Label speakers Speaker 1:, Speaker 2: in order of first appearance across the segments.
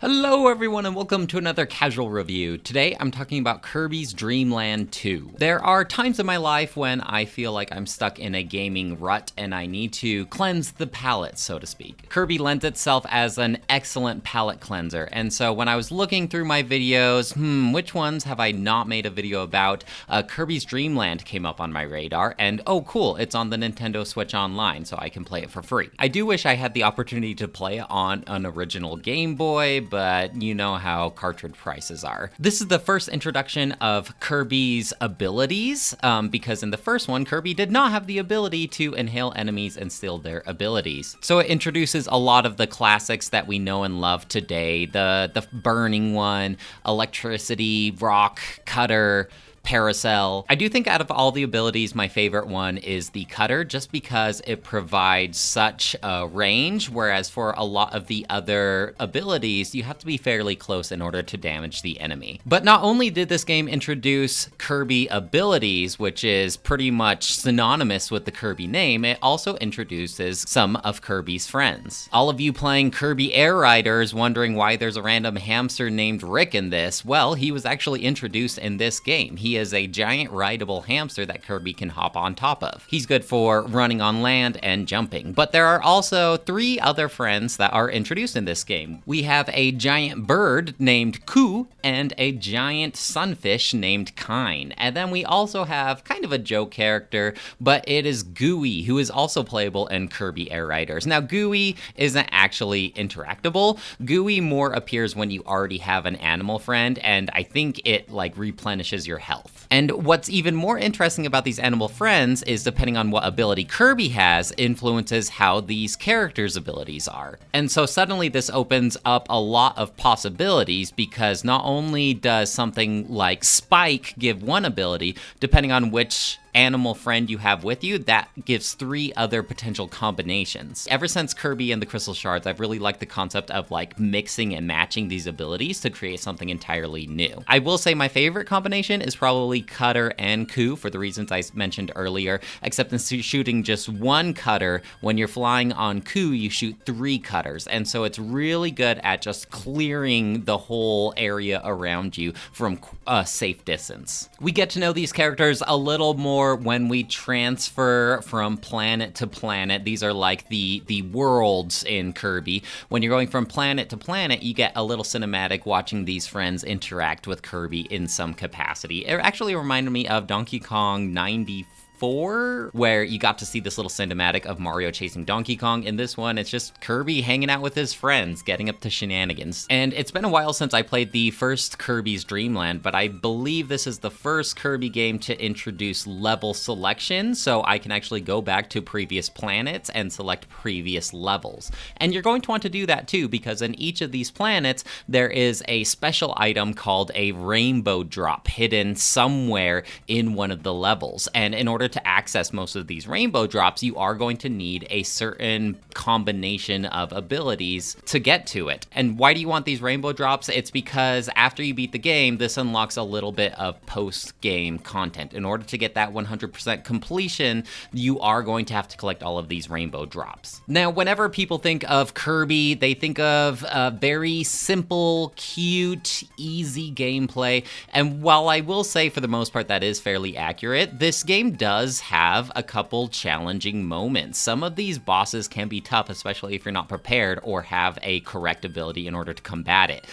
Speaker 1: Hello everyone and welcome to another casual review. Today I'm talking about Kirby's Dream Land 2. There are times in my life when I feel like I'm stuck in a gaming rut and I need to cleanse the palate, so to speak. Kirby lends itself as an excellent palate cleanser, and so when I was looking through my videos, which ones have I not made a video about, Kirby's Dream Land came up on my radar, and oh cool, it's on the Nintendo Switch Online, so I can play it for free. I do wish I had the opportunity to play it on an original Game Boy, but you know how cartridge prices are. This is the first introduction of Kirby's abilities, because in the first one, Kirby did not have the ability to inhale enemies and steal their abilities. So it introduces a lot of the classics that we know and love today, the burning one, electricity, rock, cutter, Paracel. I do think out of all the abilities, my favorite one is the cutter, just because it provides such a range, whereas for a lot of the other abilities, you have to be fairly close in order to damage the enemy. But not only did this game introduce Kirby abilities, which is pretty much synonymous with the Kirby name, it also introduces some of Kirby's friends. All of you playing Kirby Air Riders wondering why there's a random hamster named Rick in this, well, he was actually introduced in this game. He is a giant rideable hamster that Kirby can hop on top of. He's good for running on land and jumping, but there are also 3 other friends that are introduced in this game. We have a giant bird named Ku and a giant sunfish named Kine. And then we also have kind of a joke character, but it is Gooey, who is also playable in Kirby Air Riders. Now, Gooey isn't actually interactable. Gooey more appears when you already have an animal friend, and I think it replenishes your health. And what's even more interesting about these animal friends is depending on what ability Kirby has influences how these characters' abilities are. And so suddenly this opens up a lot of possibilities, because not only does something like Spike give one ability, depending on which animal friend you have with you, that gives 3 other potential combinations. Ever since Kirby and the Crystal Shards, I've really liked the concept of mixing and matching these abilities to create something entirely new. I will say my favorite combination is probably Cutter and Ku, for the reasons I mentioned earlier, except instead of shooting just 1 cutter, when you're flying on Ku, you shoot 3 cutters, and so it's really good at just clearing the whole area around you from a safe distance. We get to know these characters a little more when we transfer from planet to planet. These are like the worlds in Kirby. When you're going from planet to planet, you get a little cinematic watching these friends interact with Kirby in some capacity. It actually reminded me of Donkey Kong 94, where you got to see this little cinematic of Mario chasing Donkey Kong. In this one, it's just Kirby hanging out with his friends, getting up to shenanigans. And it's been a while since I played the first Kirby's Dream Land, but I believe this is the first Kirby game to introduce level selection, so I can actually go back to previous planets and select previous levels. And you're going to want to do that too, because in each of these planets, there is a special item called a rainbow drop hidden somewhere in one of the levels. And in order to access most of these rainbow drops, you are going to need a certain combination of abilities to get to it. And why do you want these rainbow drops? It's because after you beat the game, this unlocks a little bit of post-game content. In order to get that 100% completion, you are going to have to collect all of these rainbow drops. Now, whenever people think of Kirby, they think of very simple, cute, easy gameplay. And while I will say for the most part that is fairly accurate, this game does have a couple challenging moments. Some of these bosses can be tough, especially if you're not prepared or have a correct ability in order to combat it.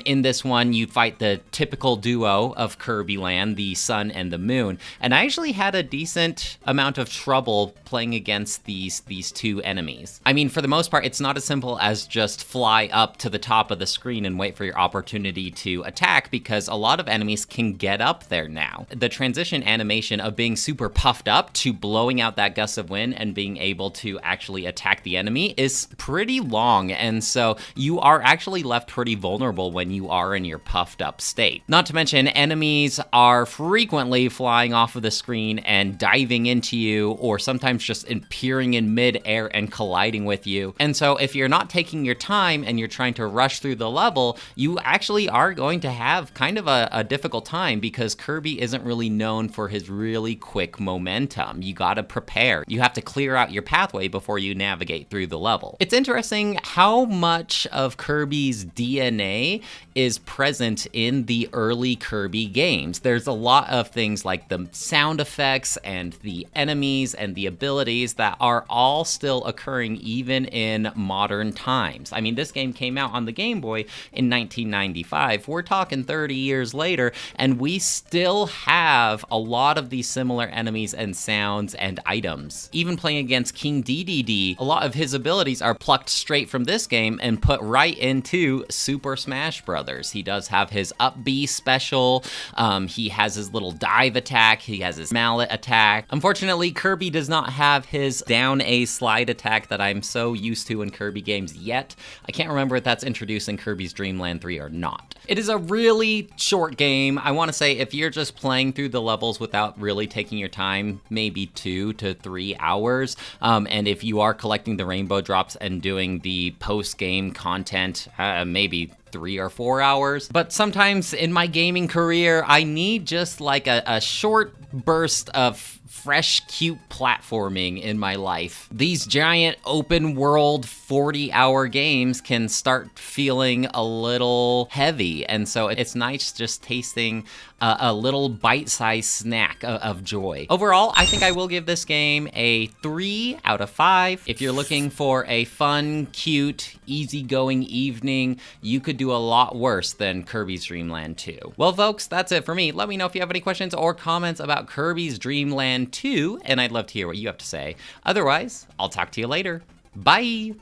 Speaker 1: In this one, you fight the typical duo of Kirby Land, the sun and the moon, and I actually had a decent amount of trouble playing against these 2 enemies. I mean, for the most part, it's not as simple as just fly up to the top of the screen and wait for your opportunity to attack, because a lot of enemies can get up there now. The transition animation of being super puffed up to blowing out that gust of wind and being able to actually attack the enemy is pretty long, and so you are actually left pretty vulnerable when you are in your puffed up state. Not to mention, enemies are frequently flying off of the screen and diving into you, or sometimes just appearing in mid-air and colliding with you. And so if you're not taking your time and you're trying to rush through the level, you actually are going to have kind of a difficult time, because Kirby isn't really known for his really quick momentum. You gotta prepare. You have to clear out your pathway before you navigate through the level. It's interesting how much of Kirby's DNA is present in the early Kirby games. There's a lot of things like the sound effects and the enemies and the abilities that are all still occurring even in modern times. I mean, this game came out on the Game Boy in 1995. We're talking 30 years later, and we still have a lot of these similar enemies and sounds and items. Even playing against King DDD, a lot of his abilities are plucked straight from this game and put right into Super Smash Bros. He does have his up B special, he has his little dive attack, he has his mallet attack. Unfortunately, Kirby does not have his down A slide attack that I'm so used to in Kirby games yet. I can't remember if that's introduced in Kirby's Dream Land 3 or not. It is a really short game. I want to say if you're just playing through the levels without really taking your time, maybe 2 to 3 hours, and if you are collecting the rainbow drops and doing the post-game content, maybe 3 or 4 hours. But sometimes in my gaming career, I need just like a short burst of fresh, cute platforming in my life. These giant open world 40-hour games can start feeling a little heavy, and so it's nice just tasting a little bite-sized snack of joy. Overall, I think I will give this game a 3 out of 5. If you're looking for a fun, cute, easygoing evening, you could do a lot worse than Kirby's Dream Land 2. Well, folks, that's it for me. Let me know if you have any questions or comments about Kirby's Dream Land 2, and I'd love to hear what you have to say. Otherwise, I'll talk to you later. Bye!